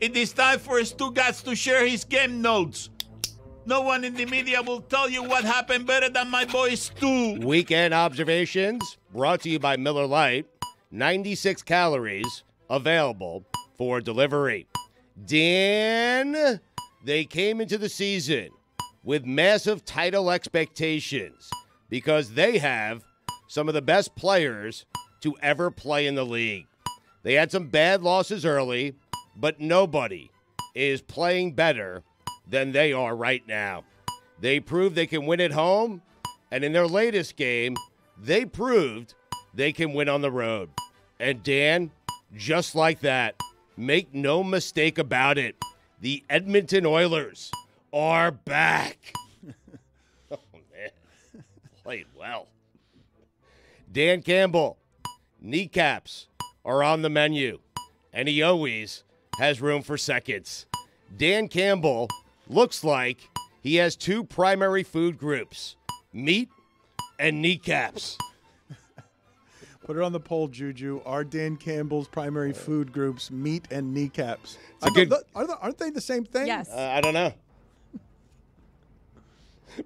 It is time for Stugotz to share his game notes. No one in the media will tell you what happened better than my boy Stu. Weekend observations brought to you by Miller Lite. 96 calories available for delivery. Dan, they came into the season with massive title expectations because they have some of the best players to ever play in the league. They had some bad losses early, but nobody is playing better than they are right now. They proved they can win at home, and in their latest game, they proved they can win on the road. And Dan, just like that, make no mistake about it, the Edmonton Oilers are back. Oh, man. Played well. Dan Campbell, kneecaps are on the menu, and he always has room for seconds. Dan Campbell looks like he has two primary food groups, meat and kneecaps. Put it on the poll, Juju. Are Dan Campbell's primary food groups meat and kneecaps? Aren't they the same thing? Yes. I don't know.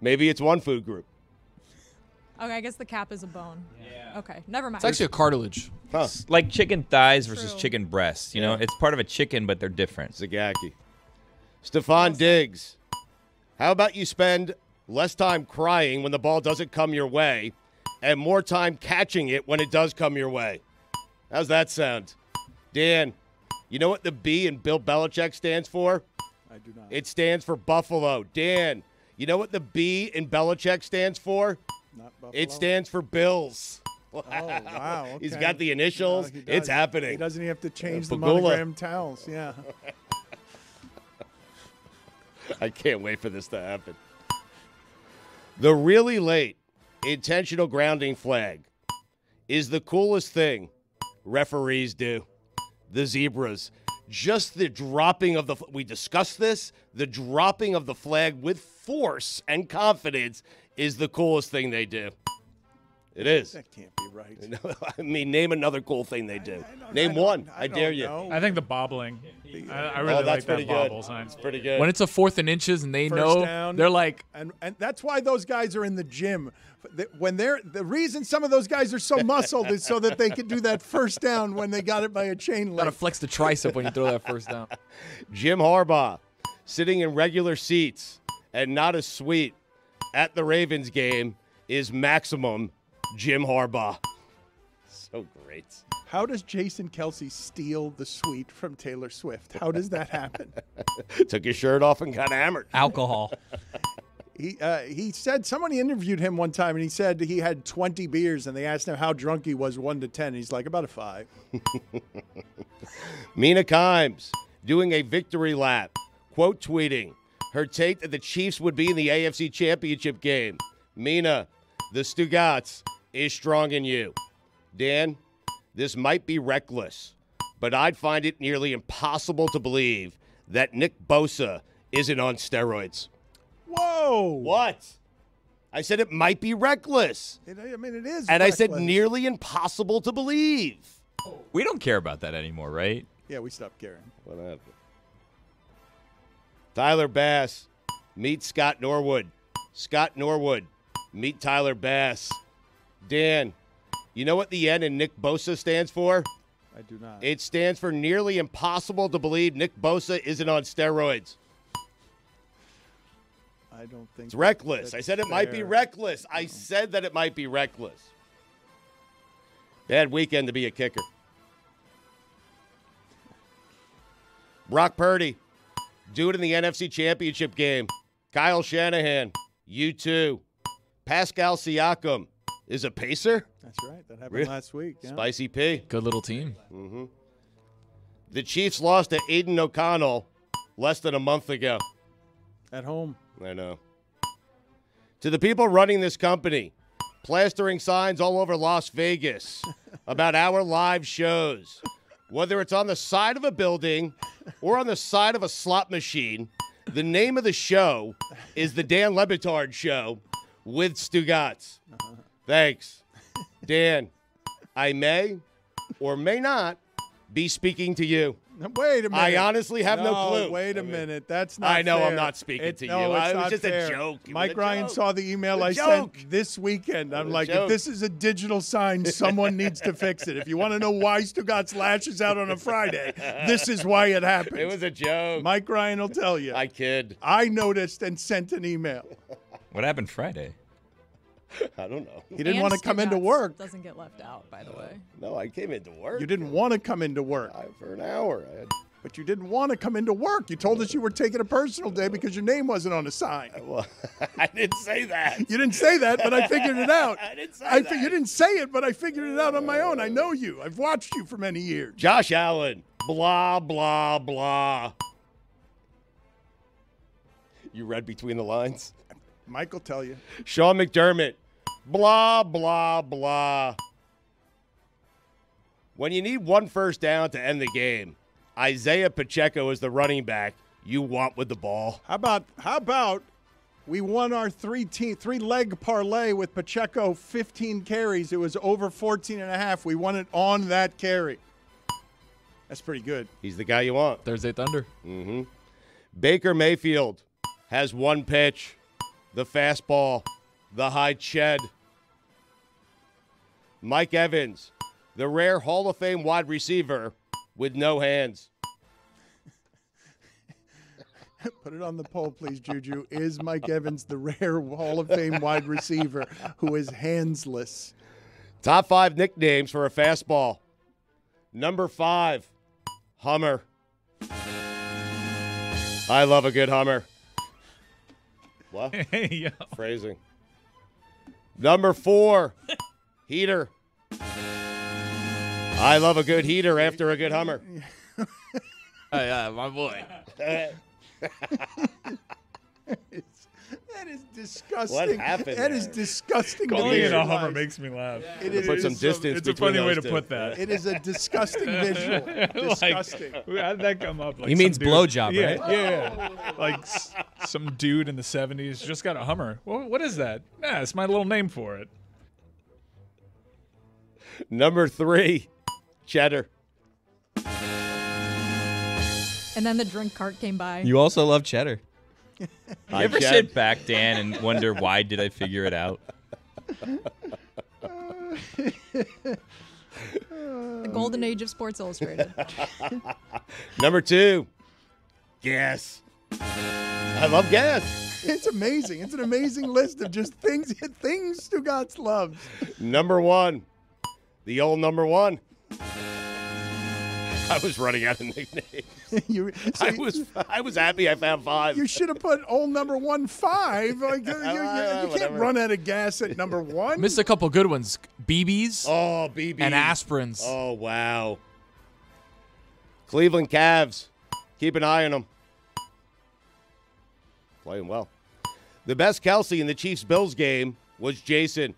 Maybe it's one food group. Okay, I guess the cap is a bone. Yeah. Okay, never mind. It's actually a cartilage. Huh. It's like chicken thighs versus True. chicken breasts. You know, it's part of a chicken, but they're different. Zagacki. Stephon Diggs, how about you spend less time crying when the ball doesn't come your way and more time catching it when it does come your way? How's that sound? Dan, you know what the B in Bill Belichick stands for? I do not. It stands for Buffalo. Dan, you know what the B in Belichick stands for? Not Buffalo. It stands for Bills. Oh, wow. Okay. He's got the initials. No, he It's does. happening. He doesn't even have to change the Pagula. monogram towels. Yeah. I can't wait for this to happen. The really late intentional grounding flag is the coolest thing referees do. The zebras. Just the dropping of we discussed this. The dropping of the flag with force and confidence is the coolest thing they do. It is. That can't be right. I mean, name another cool thing they do. Name one. I dare you. I think the bobbling. I really that's like pretty that good. bobble sign. It's pretty good. When it's a 4th and inches and they First know, down. they're like, And that's why those guys are in the gym. When the reason some of those guys are so muscled is so that they can do that first down when they got it by a chain gotta link. flex the tricep when you throw that first down. Jim Harbaugh sitting in regular seats and not a suite at the Ravens game is maximum Jim Harbaugh. So great. How does Jason Kelce steal the suite from Taylor Swift? How does that happen? Took his shirt off and got hammered. Alcohol. He said somebody interviewed him one time and he said he had 20 beers and they asked him how drunk he was 1 to 10. He's like about a 5. Mina Kimes doing a victory lap, quote tweeting her take that the Chiefs would be in the AFC Championship game. Mina, the Stugotz is strong in you. Dan, this might be reckless, but I'd find it nearly impossible to believe that Nick Bosa isn't on steroids. Whoa! What? I said it might be reckless. It is. And I said reckless. nearly impossible to believe. We don't care about that anymore, right? Yeah, we stopped caring. What happened? Tyler Bass, meet Scott Norwood. Scott Norwood, meet Tyler Bass. Dan, you know what the N in Nick Bosa stands for? I do not. It stands for nearly impossible to believe Nick Bosa isn't on steroids. I don't think It's reckless. I that's said it might be fair. reckless. I said that it might be reckless. Bad weekend to be a kicker. Brock Purdy, do it in the NFC Championship game. Kyle Shanahan, you too. Pascal Siakam is a pacer. That's right. That happened Really? last week. Yeah. Spicy P. Good little team. The Chiefs lost to Aiden O'Connell less than a month ago. At home. I know. To the people running this company, plastering signs all over Las Vegas about our live shows, whether it's on the side of a building or on the side of a slot machine, the name of the show is the Dan Le Batard Show with Stugotz. Thanks. Dan, I may or may not be speaking to you. Wait a minute. I honestly have no clue. Wait a minute. That's not I know fair. I'm not speaking to you. No, it's It was not just fair. a joke. It was Mike a Ryan joke. saw the email I It was a joke. sent this weekend. I'm was a like, joke. if this is a digital sign, someone needs to fix it. If you want to know why Stugotz lashes out on a Friday, this is why it happens. It was a joke. Mike Ryan will tell you. I kid. I noticed and sent an email. What happened Friday? I don't know. He didn't want to come into work. Doesn't get left out, by the way. No, I came into work. You didn't want to come into work. For an hour. But you didn't want to come into work. You told us you were taking a personal day because your name wasn't on the sign. Well, I didn't say that. You didn't say that, but I figured it out. I didn't say that. You didn't say it, but I figured it out on my own. I know you. I've watched you for many years. Josh Allen. Blah, blah, blah. You read between the lines? Mike will tell you. Sean McDermott. Blah, blah, blah. When you need one first down to end the game, Isaiah Pacheco is the running back you want with the ball. How about we won our three-leg parlay with Pacheco, 15 carries. It was over 14 and a half. We won it on that carry. That's pretty good. He's the guy you want. Thursday Thunder. Mm-hmm. Baker Mayfield has one pitch, the fastball, the high ched. Mike Evans, the rare Hall of Fame wide receiver with no hands. Put it on the poll, please, Juju. Is Mike Evans the rare Hall of Fame wide receiver who is handsless? Top 5 nicknames for a fastball. Number 5, Hummer. I love a good Hummer. What? Yeah. Phrasing. Number 4, Heater. I love a good heater after a good Hummer. Yeah, my boy. That is disgusting. What happened That is there? disgusting. to Calling it a visualize. Hummer makes me laugh. It is, Put some distance It's a between funny way those to two. put that. it is a disgusting visual. Disgusting. Like, how did that come up? Like He means some dude- blowjob, yeah, right? Yeah. Like some dude in the 70s just got a Hummer. Well, what is that? Nah, it's my little name for it. Number 3, Cheddar. And then the drink cart came by. You also love cheddar. You Hi, ever Ched. sit back, Dan, and wonder why did I figure it out? The golden age of Sports Illustrated. Number 2, Gas. I love gas. It's amazing. It's an amazing list of just things Stugotz loves. Number 1, the old number 1. I was running out of nicknames. I was happy I found 5. You should have put old number 1-5. Like, you can't whatever. run out of gas at number 1. Missed a couple good ones. BBs Oh, BB. and aspirins. Oh, wow. Cleveland Cavs. Keep an eye on them. Playing well. The best Kelce in the Chiefs-Bills game was Jason.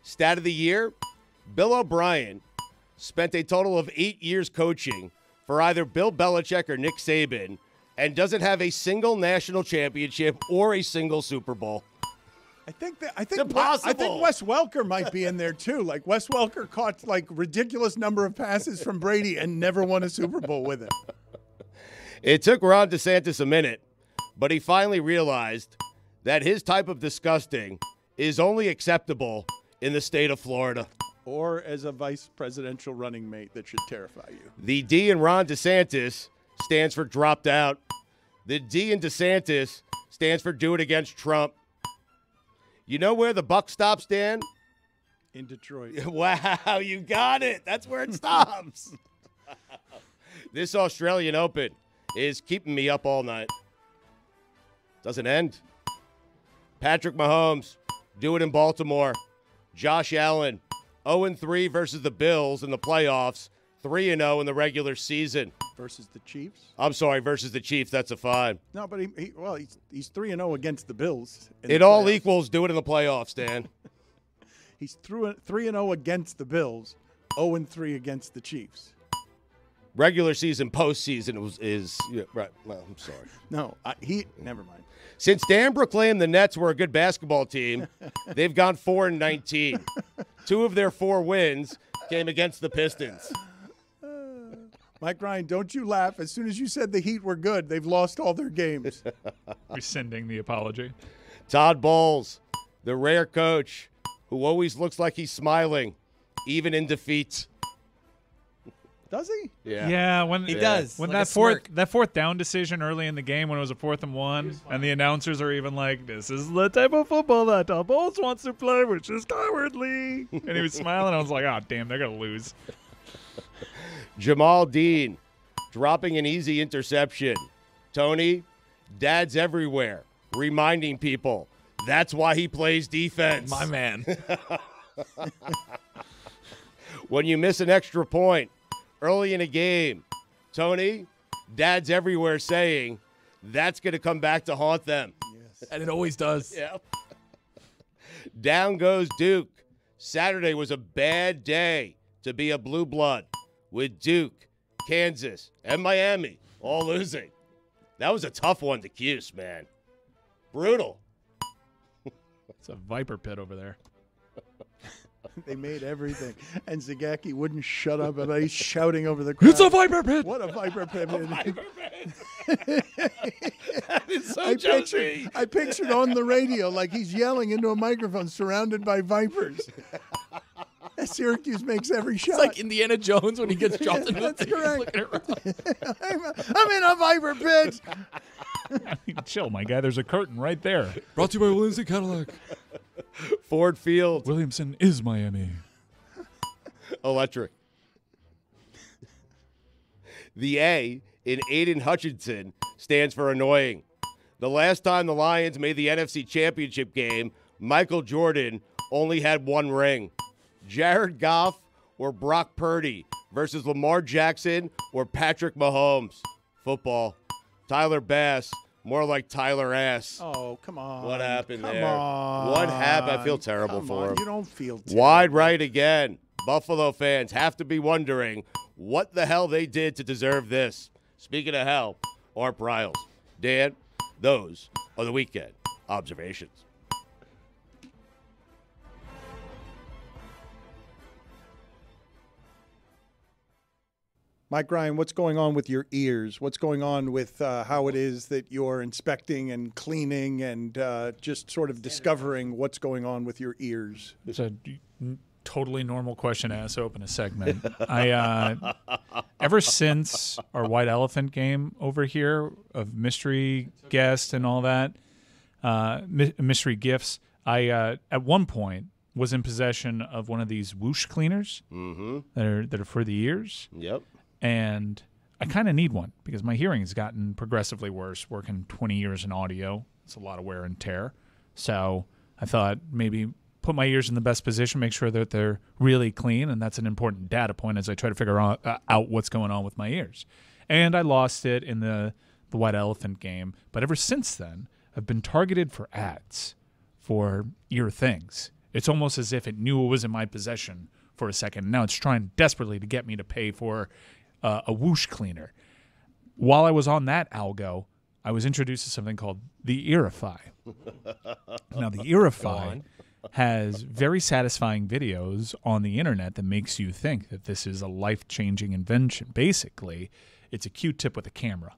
Stat of the year, Bill O'Brien spent a total of 8 years coaching for either Bill Belichick or Nick Saban and doesn't have a single national championship or a single Super Bowl. I think impossible. Wes Welker might be in there too. Like Wes Welker caught like ridiculous number of passes from Brady and never won a Super Bowl with it. It took Ron DeSantis a minute, but he finally realized that his type of disgusting is only acceptable in the state of Florida. Or as a vice presidential running mate that should terrify you. The D in Ron DeSantis stands for dropped out. The D in DeSantis stands for do it against Trump. You know where the buck stops, Dan? In Detroit. Wow, you got it. That's where it stops. This Australian Open is keeping me up all night. Doesn't end. Patrick Mahomes, do it in Baltimore. Josh Allen, 0-3 versus the Bills in the playoffs, 3-0 in the regular season. Versus the Chiefs? I'm sorry, versus the Chiefs. That's a 5. No, but he's 3-0 against the Bills. It all equals do it in the playoffs, Dan. He's 3-0 against the Bills, 0-3 against the Chiefs. Regular season, postseason is right. Well, I'm sorry. No, never mind. Since Dan proclaimed the Nets were a good basketball team, they've gone 4-19. 2 of their 4 wins came against the Pistons. Mike Ryan, don't you laugh. As soon as you said the Heat were good, they've lost all their games. Rescinding the apology. Todd Bowles, the rare coach who always looks like he's smiling, even in defeat. Does he? Yeah, when He does. When like that fourth down decision early in the game when it was a 4th and 1, and the announcers are even like, "This is the type of football that Todd Bowles wants to play, which is cowardly." And he was smiling. I was like, "Oh, damn, they're gonna lose." Jamal Dean dropping an easy interception. Tony, dad's everywhere, reminding people that's why he plays defense. My man. When you miss an extra point early in a game, Tony, dad's everywhere saying that's going to come back to haunt them. And it always does. Yeah. Down goes Duke. Saturday was a bad day to be a blue blood with Duke, Kansas, and Miami all losing. That was a tough one to Cuse, man. Brutal. It's a viper pit over there. They made everything. And Zagacki wouldn't shut up, and he's shouting over the crowd. It's a viper pit. What a viper pit. That is so Jonesy. I pictured on the radio like he's yelling into a microphone surrounded by vipers. Syracuse makes every shot. It's like Indiana Jones when he gets dropped into the That's thing. correct. I'm in a viper pit. I mean, chill, my guy. There's a curtain right there. Brought to you by Williamson Cadillac. Ford Field. Williamson is Miami. Electric. The A in Aiden Hutchinson stands for annoying. The last time the Lions made the NFC Championship game, Michael Jordan only had 1 ring. Jared Goff or Brock Purdy versus Lamar Jackson or Patrick Mahomes. Football. Tyler Bass, more like Tyler Ass. Oh, come on. What happened Come there? on. What happened? I feel terrible Come for on. him. You don't feel terrible. Wide right again. Buffalo fans have to be wondering what the hell they did to deserve this. Speaking of hell, Art Briles. Dan, those are the weekend observations. Mike Ryan, what's going on with your ears? What's going on with how it is that you're inspecting and cleaning and just sort of discovering what's going on with your ears? It's a totally normal question to ask to open a segment. I ever since our White Elephant game over here of mystery guests and all that, mystery gifts, I at one point was in possession of one of these whoosh cleaners that are for the ears. Yep. And I kind of need one because my hearing has gotten progressively worse, working 20 years in audio. It's a lot of wear and tear. So I thought maybe put my ears in the best position, make sure that they're really clean, and that's an important data point as I try to figure out what's going on with my ears. And I lost it in the White Elephant game. But ever since then, I've been targeted for ads for ear things. It's almost as if it knew it was in my possession for a second. Now it's trying desperately to get me to pay for a whoosh cleaner. While I was on that algo, I was introduced to something called the Earify. Now, the Earify has very satisfying videos on the internet that makes you think that this is a life-changing invention. Basically, it's a Q-tip with a camera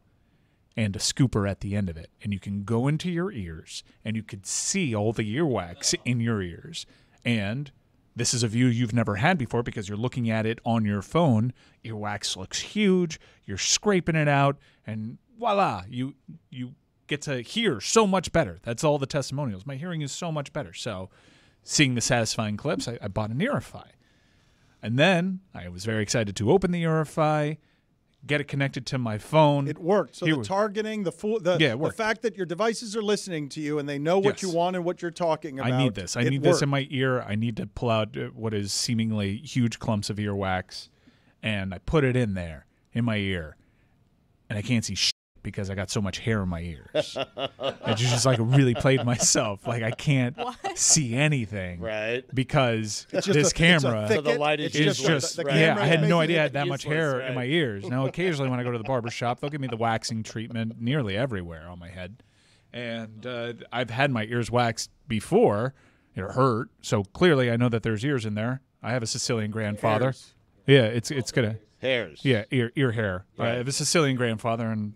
and a scooper at the end of it. And you can go into your ears, and you could see all the earwax in your ears. And this is a view you've never had before because you're looking at it on your phone. Earwax looks huge. You're scraping it out, and voila, you get to hear so much better. That's all the testimonials. My hearing is so much better. So seeing the satisfying clips, I bought an Earify. And then I was very excited to open the Earify, get it connected to my phone. It worked. So the targeting, the fact that your devices are listening to you and they know what you want and what you're talking about. I need this. I need this in my ear. I need to pull out what is seemingly huge clumps of earwax, and I put it in there in my ear, and I can't see shit because I got so much hair in my ears. I just like really played myself. Like I can't see anything, right? Because this camera, so the light is just I had no idea I had that much hair in my ears. Now, occasionally when I go to the barber shop, they'll give me the waxing treatment nearly everywhere on my head, and I've had my ears waxed before. It hurt, so clearly I know that there's ears in there. I have a Sicilian grandfather. Yeah, it's gonna. hairs. Yeah, ear hair. Right. I have a Sicilian grandfather, and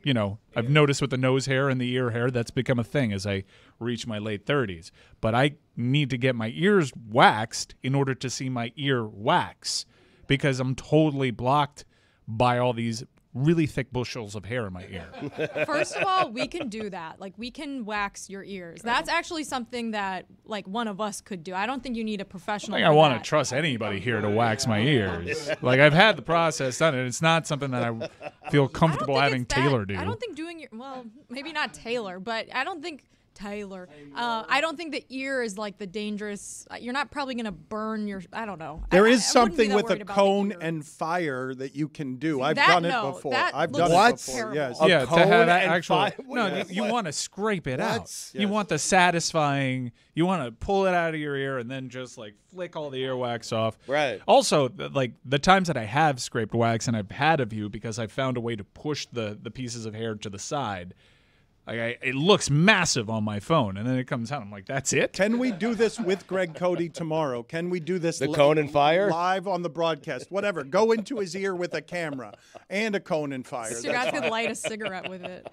I've noticed with the nose hair and the ear hair, that's become a thing as I reach my late 30s. But I need to get my ears waxed in order to see my ear wax, because I'm totally blocked by all these really thick bushels of hair in my ear. First of all, we can do that. Like, we can wax your ears. That's actually something that, like, one of us could do. I don't think you need a professional. I think I want to trust anybody here to wax my ears. Like, I've had the process done, and it's not something that I feel comfortable having Taylor do. I don't think doing well, maybe not Taylor, but I don't think Taylor. I don't think the ear is like the dangerous. You're not probably going to burn your. I don't know. There is I wouldn't be something that with a worried about the cone ear. and fire that you can do. I've That, done it no, before. that I've looks done it What? before. terrible. Yes. A Yeah, to cone have that and actual. fire? No, you want to scrape it out. What? You want the satisfying. You want to pull it out of your ear and then just like flick all the earwax off. Right. Also, like the times that I have scraped wax and I've had a view because I found a way to push the pieces of hair to the side. It looks massive on my phone, and then it comes out. I'm like, that's it? Can we do this with Greg Cody tomorrow? Can we do this The cone and fire? live on the broadcast? Whatever. Go into his ear with a camera and a cone and fire. So you guys could light a cigarette with it.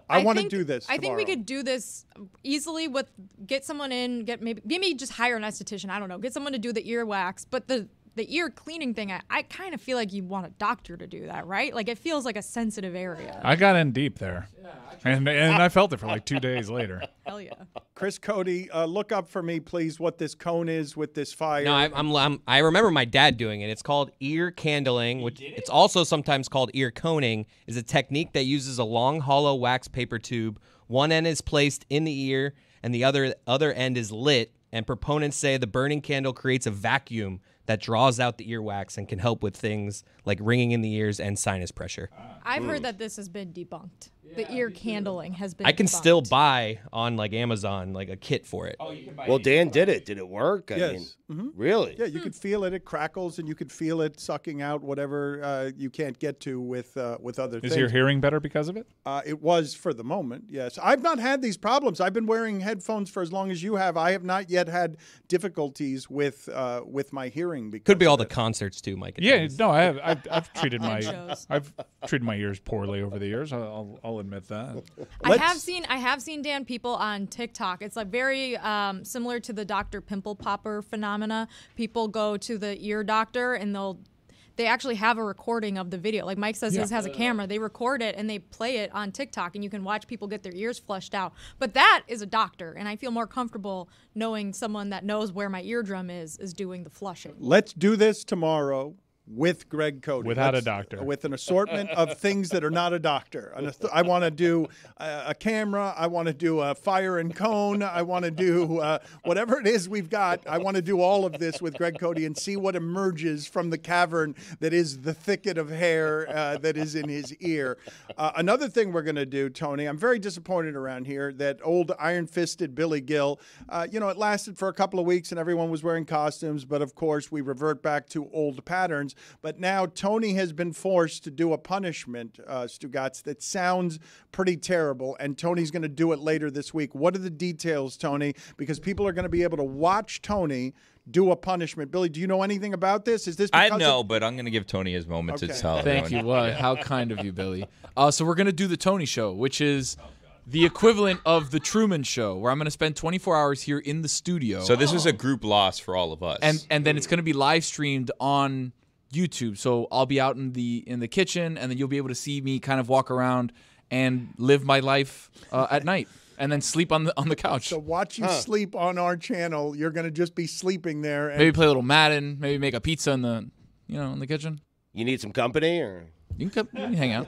I want to think- do this I think we tomorrow. could do this easily with get someone in, maybe just hire an esthetician. I don't know. Get someone to do the ear wax, but the ear cleaning thing, I kind of feel like you want a doctor to do that, right? Like, it feels like a sensitive area. I got in deep there, and I felt it for like 2 days later. Hell yeah. Chris Cody, look up for me, please, what this cone is with this fire. No, I remember my dad doing it. It's called ear candling, which it's also sometimes called ear coning. Is a technique that uses a long, hollow wax paper tube. One end is placed in the ear, and the other end is lit. And proponents say the burning candle creates a vacuum that draws out the earwax and can help with things like ringing in the ears and sinus pressure. I've heard that this has been debunked. The ear candling has been I can debunked. still buy on like Amazon like a kit for it. Well, Dan did it. Did it work? I Yes. mean, really? Yeah, you could feel it. It crackles, and you could feel it sucking out whatever you can't get to with other Is things. your hearing better because of it? It was for the moment, yes. I've not had these problems. I've been wearing headphones for as long as you have. I have not yet had difficulties with my hearing. Because Could be all of the it. concerts too, Mike. Yeah, no, I've treated shows. I've treated my ears poorly over the years. I'll admit that. I have seen, Dan, people on TikTok. It's like very similar to the Dr. Pimple Popper phenomena. People go to the ear doctor and they actually have a recording of the video. Like Mike says, his has a camera. They record it and they play it on TikTok, and you can watch people get their ears flushed out. But that is a doctor, and I feel more comfortable knowing someone that knows where my eardrum is doing the flushing. Let's do this tomorrow with Greg Cody. Without a Let's- doctor. With an assortment of things that are not a doctor. I want to do a camera. I want to do a fire and cone. I want to do whatever it is we've got. I want to do all of this with Greg Cody and see what emerges from the cavern that is the thicket of hair that is in his ear. Another thing we're going to do, Tony, I'm very disappointed around here that old iron-fisted Billy Gill, it lasted for a couple of weeks and everyone was wearing costumes, but of course we revert back to old patterns. But now Tony has been forced to do a punishment, Stugotz, that sounds pretty terrible, and Tony's going to do it later this week. What are the details, Tony? Because people are going to be able to watch Tony do a punishment. Billy, do you know anything about this? Is this because I know, but I'm going to give Tony his moment to Okay. tell Thank everyone. you. Well, how kind of you, Billy. So we're going to do the Tony Show, which is the equivalent of the Truman Show, where I'm going to spend 24 hours here in the studio. So this is a group loss for all of us. and then it's going to be live streamed on YouTube. So I'll be out in the kitchen, and then you'll be able to see me kind of walk around and live my life at night, and then sleep on the couch. So watch you sleep on our channel. You're going to just be sleeping there. And Maybe play a little Madden. Maybe make a pizza in the kitchen. You need some company, or You can hang out.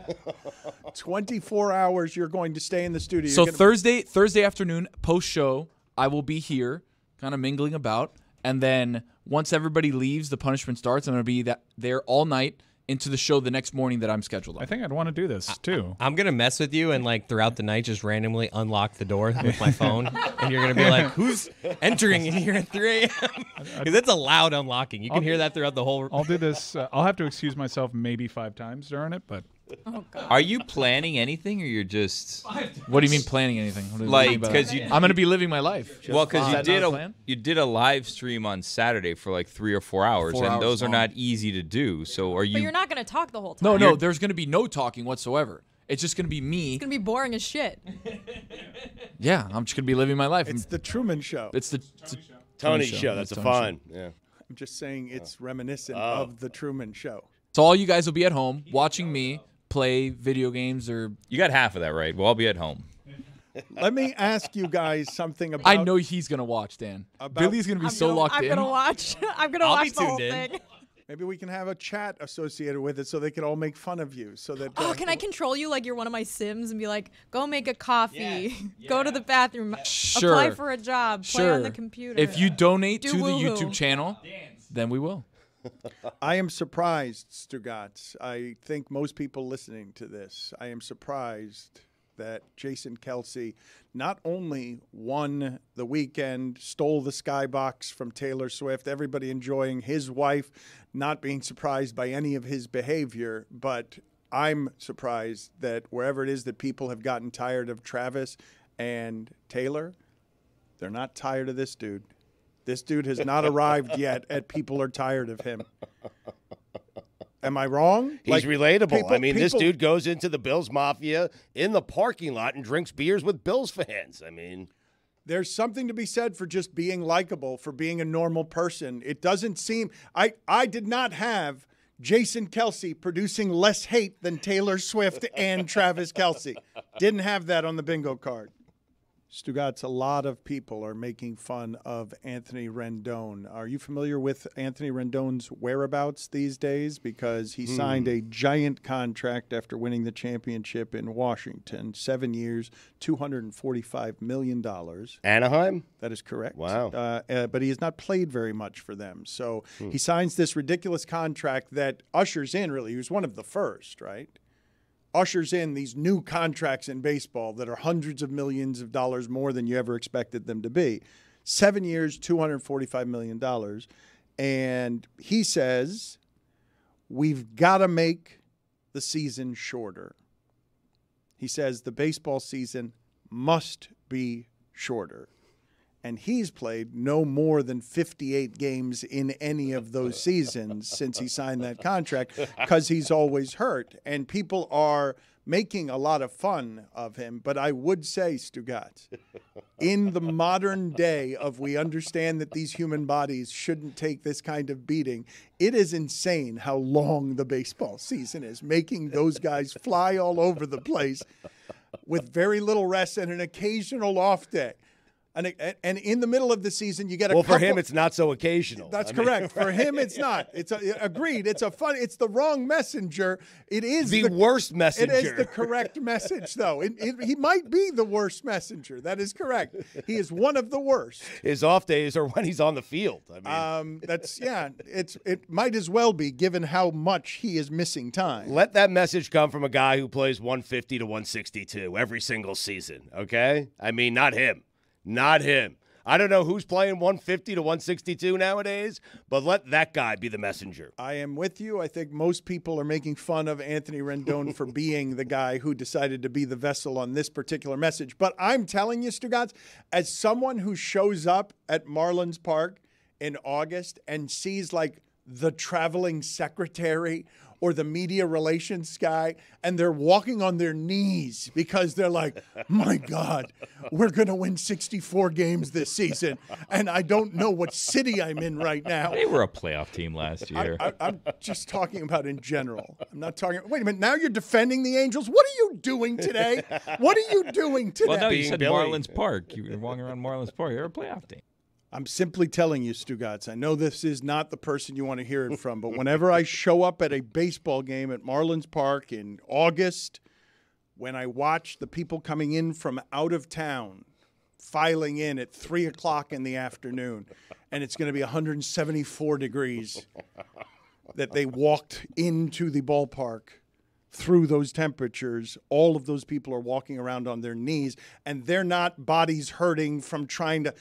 24 hours you're going to stay in the studio. So You're gonna- Thursday afternoon, post show, I will be here, kind of mingling about, and then once everybody leaves, the punishment starts. I'm going to be there all night into the show the next morning that I'm scheduled on. I think I'd want to do this too. I'm gonna mess with you and like throughout the night just randomly unlock the door with my phone, and you're gonna be like, "Who's entering in here at 3 a.m.?" Because it's a loud unlocking. You can hear that throughout the whole. I'll do this. I'll have to excuse myself maybe 5 times during it, but Oh, God. Are you planning anything, or you're just What do you mean planning anything? What do you mean by that? 'cause I'm going to be living my life. because Is that not a plan? you did a live stream on Saturday for like 3 or 4 hours, 4 and hours those are long. not easy to do. So are But you? you're not going to talk the whole time. No, there's going to be no talking whatsoever. It's just going to be me. It's going to be boring as shit. Yeah, I'm just going to be living my life. It's the Truman Show. It's the Tony Show. show. That's a Tony fun. Yeah. I'm just saying it's reminiscent of the Truman Show. So all you guys will be at home watching me play video games or. You got half of that right. We'll all be at home. Let me ask you guys something about. I know he's going to watch, Dan. Billy's going to be so locked I'm in. going to watch. I'm going to I'll be watch the whole tuned in. thing. Maybe we can have a chat associated with it so they can all make fun of you. So that. Oh, can I control you like you're one of my Sims and be like, go make a coffee, go to the bathroom, Sure. apply for a job, play on the computer. If you donate Do to the woohoo. YouTube channel, then we will. I am surprised, Stugotz. I think most people listening to this, I am surprised that Jason Kelce not only won the weekend, stole the skybox from Taylor Swift, everybody enjoying his wife, not being surprised by any of his behavior, but I'm surprised that wherever it is that people have gotten tired of Travis and Taylor, they're not tired of this dude. This dude has not arrived yet at people are tired of him. Am I wrong? He's relatable. I mean, this people- dude goes into the Bills Mafia in the parking lot and drinks beers with Bills fans. I mean, There's something to be said for just being likable, for being a normal person. It doesn't seem I did not have Jason Kelce producing less hate than Taylor Swift and Travis Kelce. Didn't have that on the bingo card. Stugotz, a lot of people are making fun of Anthony Rendon. Are you familiar with Anthony Rendon's whereabouts these days? Because he signed a giant contract after winning the championship in Washington. 7 years, $245 million. Anaheim? That is correct. Wow. But he has not played very much for them. So he signs this ridiculous contract that ushers in, really, he was one of the first, right? Ushers in these new contracts in baseball that are hundreds of millions of dollars more than you ever expected them to be. 7 years, $245 million. And he says, we've got to make the season shorter. He says the baseball season must be shorter. And he's played no more than 58 games in any of those seasons since he signed that contract because he's always hurt. And people are making a lot of fun of him. But I would say, Stugotz, in the modern day of we understand that these human bodies shouldn't take this kind of beating, it is insane how long the baseball season is, making those guys fly all over the place with very little rest and an occasional off day. And in the middle of the season, you get a Well, couple. for him, it's not so occasional. That's correct. For him, it's not. Agreed. It's the wrong messenger. It is the worst messenger. It is the correct message, though. He might be the worst messenger. That is correct. He is one of the worst. His off days are when he's on the field. I mean, It might as well be, given how much he is missing time. let that message come from a guy who plays 150 to 162 every single season, okay? I mean, not him. Not him. I don't know who's playing 150 to 162 nowadays, but let that guy be the messenger. I am with you. I think most people are making fun of Anthony Rendon for being the guy who decided to be the vessel on this particular message. But I'm telling you, Stugotz, as someone who shows up at Marlins Park in August and sees like the traveling secretary or the media relations guy, and they're walking on their knees because they're like, my God, we're going to win 64 games this season, and I don't know what city I'm in right now. They were a playoff team last year. I'm just talking about in general. I'm not talking. Wait a minute. Now you're defending the Angels. What are you doing today? What are you doing today? Well, no, you Being said Billy. Marlins Park. You were walking around Marlins Park. You're a playoff team. I'm simply telling you, Stugotz, I know this is not the person you want to hear it from, but whenever I show up at a baseball game at Marlins Park in August, when I watch the people coming in from out of town, filing in at 3 o'clock in the afternoon, and it's going to be 174 degrees, that they walked into the ballpark through those temperatures, all of those people are walking around on their knees, and they're not bodies hurting from trying to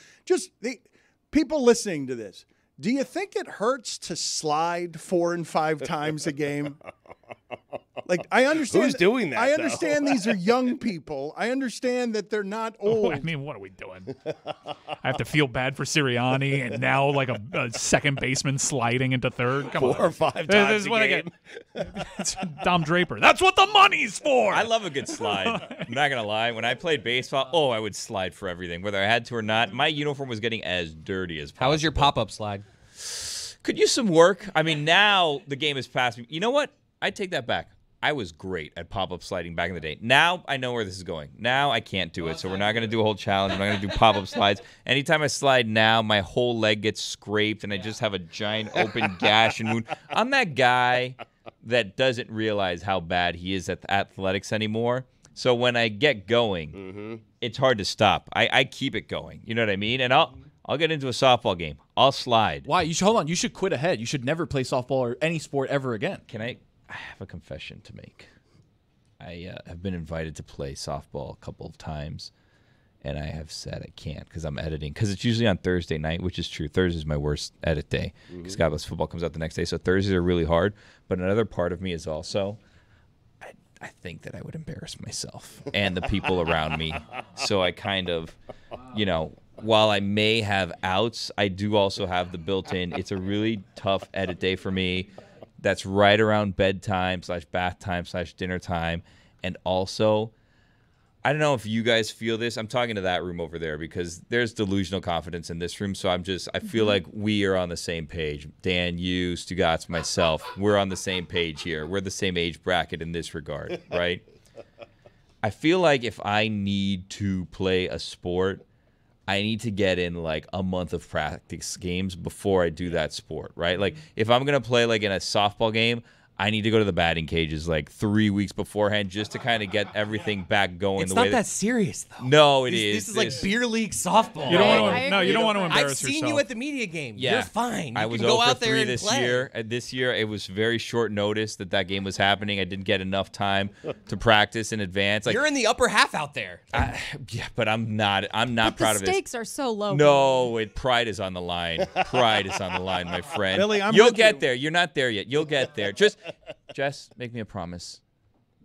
people listening to this, do you think it hurts to slide 4 and 5 times a game? Like, I understand. Who's doing that, I though? understand these are young people. I understand that they're not old. I mean, what are we doing? I have to feel bad for Sirianni, and now like a second baseman sliding into third. Come 4 on. or 5 times This is a what I game. get. It's Dom Draper. That's what the money's for. I love a good slide. I'm not going to lie. When I played baseball, I would slide for everything, whether I had to or not. My uniform was getting as dirty as possible. How was your pop-up slide? Could use some work. I mean, now the game has passed me. You know what? I take that back. I was great at pop-up sliding back in the day. Now I know where this is going. Now I can't do it, so we're not going to do a whole challenge. We're not going to do pop-up slides. Anytime I slide now, my whole leg gets scraped, and I just have a giant open gash and wound. I'm that guy that doesn't realize how bad he is at athletics anymore. So when I get going, it's hard to stop. I keep it going. You know what I mean? And I'll get into a softball game. I'll slide. Why? You should hold on. You should quit ahead. You should never play softball or any sport ever again. I have a confession to make. I have been invited to play softball a couple of times, and I have said I can't because I'm editing. Because it's usually on Thursday night, which is true. Thursday is my worst edit day because God Bless Football comes out the next day. So Thursdays are really hard. But another part of me is also I think that I would embarrass myself and the people around me. So I kind of, while I may have outs, I do also have the built-in. It's a really tough edit day for me. That's right around bedtime / bath time / dinner time. And also, I don't know if you guys feel this. I'm talking to that room over there because there's delusional confidence in this room. So I feel like we are on the same page. Dan, you, Stugotz, myself, we're on the same page here. We're the same age bracket in this regard, right? I feel like if I need to play a sport, I need to get in like a month of practice games before I do that sport, right? Like if I'm going to play like in a softball game, I need to go to the batting cages like 3 weeks beforehand just to kind of get everything back going. It's not that serious, though. No, This is like beer league softball. You don't want to. No, you don't want to embarrass I've seen yourself. you at the media game. Yeah. You're fine. You I was can go 0 out for there 3 and this play. year. This year, it was very short notice that game was happening. I didn't get enough time to practice in advance. Like, You're in the upper half out there. yeah, but I'm not But proud the of it. stakes are so low. No, pride is on the line. Pride is on the line, my friend. Billy, I'm You'll with get you. there. You're not there yet. You'll get there. Jess, make me a promise.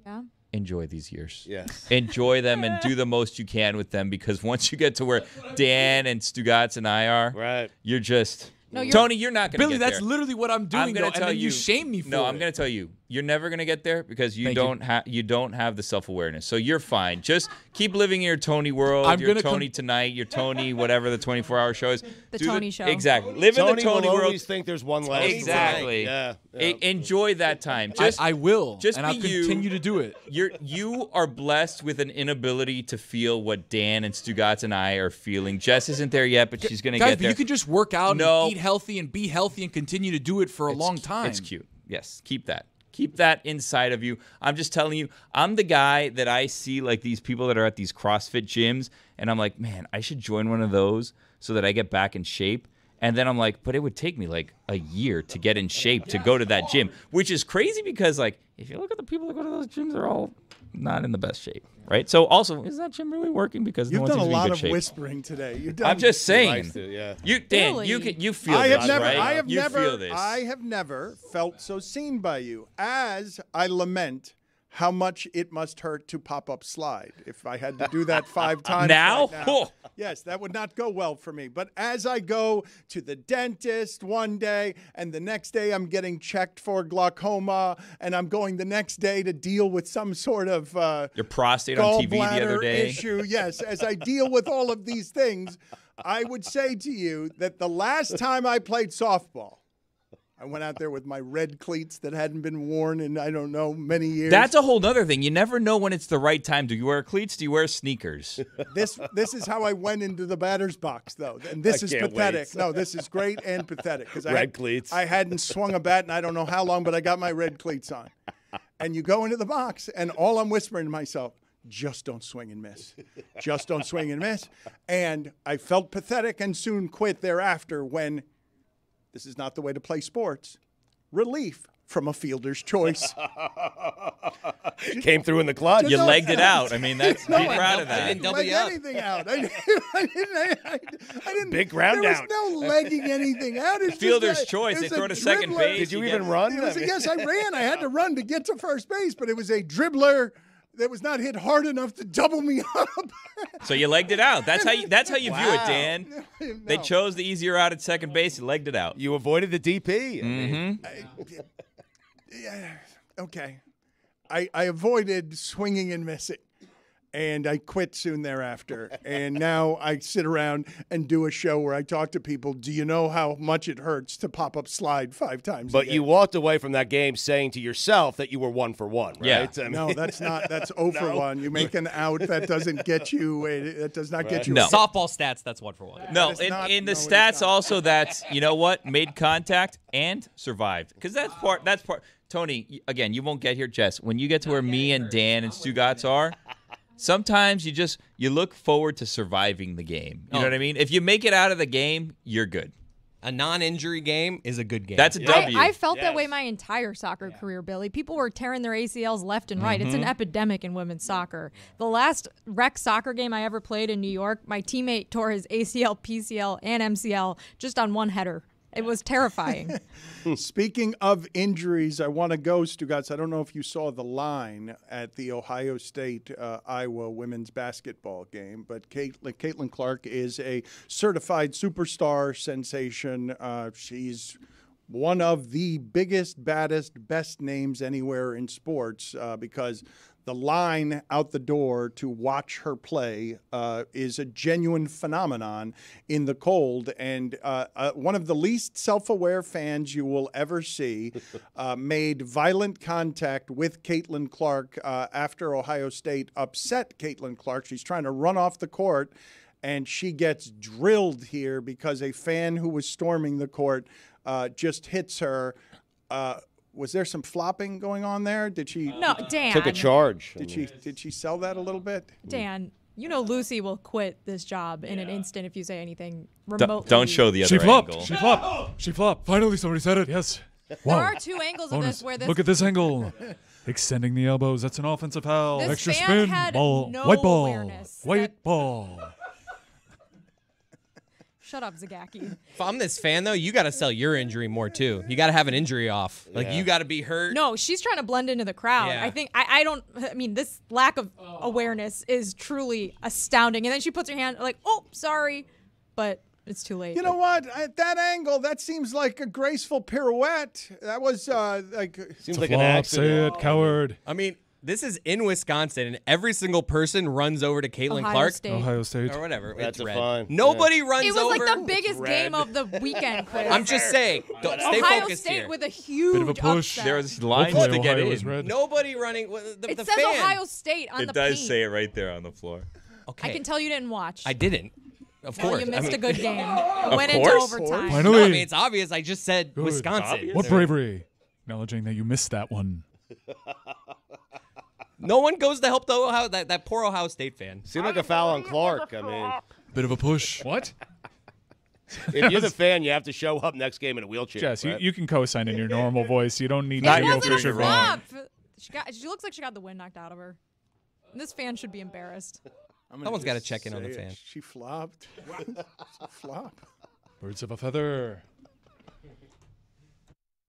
Yeah. Enjoy these years. Yes. Enjoy them and do the most you can with them because once you get to where Dan and Stugotz and I are, Right. You're just No, you're- Tony, you're not going to Billy, get there. that's literally what I'm doing, gonna though, and then you shame me for No, it. I'm going to tell you. You're never going to get there because you Thank you don't have the self-awareness. So you're fine. Just keep living in your Tony world, I'm your gonna Tony tonight, your Tony whatever the 24-hour show is. The Do Tony show. Exactly. Live in Tony the Tony will world. always think there's one last. Exactly. Yeah. Enjoy that time. Just I will, just and I'll be you. continue to do it. You are blessed with an inability to feel what Dan and Stugotz and I are feeling. Jess isn't there yet, but she's going to Guys, get but there. you can just work out No. and eat healthy and be healthy and continue to do it for a long time. It's cute. Yes, keep that. Keep that inside of you. I'm just telling you, I'm the guy that I see like these people that are at these CrossFit gyms, and I'm like, man, I should join one of those so that I get back in shape. And then I'm like, but it would take me like a year to get in shape to go to that gym, which is crazy because like if you look at the people that go to those gyms, they're all not in the best shape, right? So also, is that gym really working? Because You've no one done a seems to be in lot good of shape. whispering today. You've done, I'm just saying. Likes to, yeah. You, Dan, Really? you feel I this, have never, right? I have you never, feel this. I have never felt so seen by you as I lament how much it must hurt to pop up slide. If I had to do that 5 times Now? right Oh. yes, that would not go well for me. But as I go to the dentist one day and the next day I'm getting checked for glaucoma and I'm going the next day to deal with some sort of Your prostate on TV the other gallbladder day. issue. Yes, as I deal with all of these things, I would say to you that the last time I played softball, I went out there with my red cleats that hadn't been worn in, I don't know, many years. That's a whole other thing. You never know when it's the right time. Do you wear cleats? Do you wear sneakers? This is how I went into the batter's box, though. And this is can't pathetic. wait. No, this is great and pathetic. Because Red cleats. I hadn't swung a bat in I don't know how long, but I got my red cleats on. And you go into the box, and all I'm whispering to myself, just don't swing and miss. Just don't swing and miss. And I felt pathetic and soon quit thereafter when this is not the way to play sports. Relief from a fielder's choice. Came through in the clutch. You legged it out. I mean, that's be proud of I that. didn't double leg you up. anything out. I didn't. Big ground there down. was no legging anything out. It's Fielder's just choice. it They was throw a to second dribbler. base. Did you You even get- run? It was yes, I ran. I had to run to get to first base, but it was a dribbler that was not hit hard enough to double me up. So you legged it out. That's how you view it, Wow. Dan. No. They chose the easier route at second base. You legged it out. You avoided the DP. I mean, Yeah, okay. I avoided swinging and missing, and I quit soon thereafter. And now I sit around and do a show where I talk to people. Do you know how much it hurts to pop up slide 5 times? But a you game? walked away from that game saying to yourself that you were 1 for 1, right? Yeah. I mean, No, that's not. That's 0 for 1. You make an out that doesn't get you. That does not get you. No. Softball stats, that's 1 for 1. No, That is not- in the no, it is stats not. also that's, you know what, made contact and survived. Because that's part. Tony, again, you won't get here, Jess. When you get to where me and Dan and Stugotz are, sometimes you look forward to surviving the game. You know what I mean? If you make it out of the game, you're good. A non-injury game is a good game. That's a W. I felt that way my entire soccer career, Billy. People were tearing their ACLs left and right. It's an epidemic in women's soccer. The last rec soccer game I ever played in New York, my teammate tore his ACL, PCL, and MCL just on one header. It was terrifying. Speaking of injuries, I want to go, Stugotz. I don't know if you saw the line at the Ohio State Iowa women's basketball game, but Caitlin Clark is a certified superstar sensation. She's one of the biggest, baddest, best names anywhere in sports because the line out the door to watch her play is a genuine phenomenon in the cold. And one of the least self-aware fans you will ever see made violent contact with Caitlin Clark after Ohio State upset Caitlin Clark. She's trying to run off the court, and she gets drilled here because a fan who was storming the court just hits her. Was there some flopping going on there? Did she? No, Dan. took a charge. Did she sell that a little bit? Dan, you know Lucy will quit this job in an instant if you say anything remotely. Don't show the other She flopped. angle. She flopped. She flopped. Finally, somebody said it. Yes. There Wow. are 2 angles of this where this Look at this angle. Extending the elbows. That's an offensive foul. This Extra fan spin. had Ball. no White ball. awareness White ball. Shut up, Zagacki. If I'm this fan, though, you got to sell your injury more, too. You got to have an injury off. Like, you got to be hurt. No, she's trying to blend into the crowd. Yeah. I mean, this lack of awareness is truly astounding. And then she puts her hand like, oh, sorry, but it's too late. You know what? At that angle, that seems like a graceful pirouette. That was like. Seems It's a like an flop. accident. Say it, coward. I mean, this is in Wisconsin, and every single person runs over to Caitlin Ohio Clark. State. Ohio State. Or whatever. That's it's a red. fine. Nobody runs It was over. like the biggest game of the weekend, Chris. I'm just saying. Don't, stay Ohio focused State here. with a huge Bit of a push. upset. There was lines Hopefully to get Ohio is in. red. Nobody running. The It the says fan. Ohio State on the It does paint. say it right there on the floor. Okay. I can tell you didn't watch. I didn't. Of Well, course. you missed I mean, a good game. It went course. into overtime. Finally. No, I mean, it's obvious. I just said Good. Wisconsin. What bravery. Acknowledging that you missed that one. No one goes to help that poor Ohio State fan. Seemed like a foul on Clark. I mean, Bit of a push. What? if you're the fan, you have to show up next game in a wheelchair. Jess, right? you can co-sign in your normal voice. You don't need It to go wasn't through a your flop. She looks like she got the wind knocked out of her. This fan should be embarrassed. Someone's got to check in on the Say it. fan. She flopped. Flop. Birds of a feather.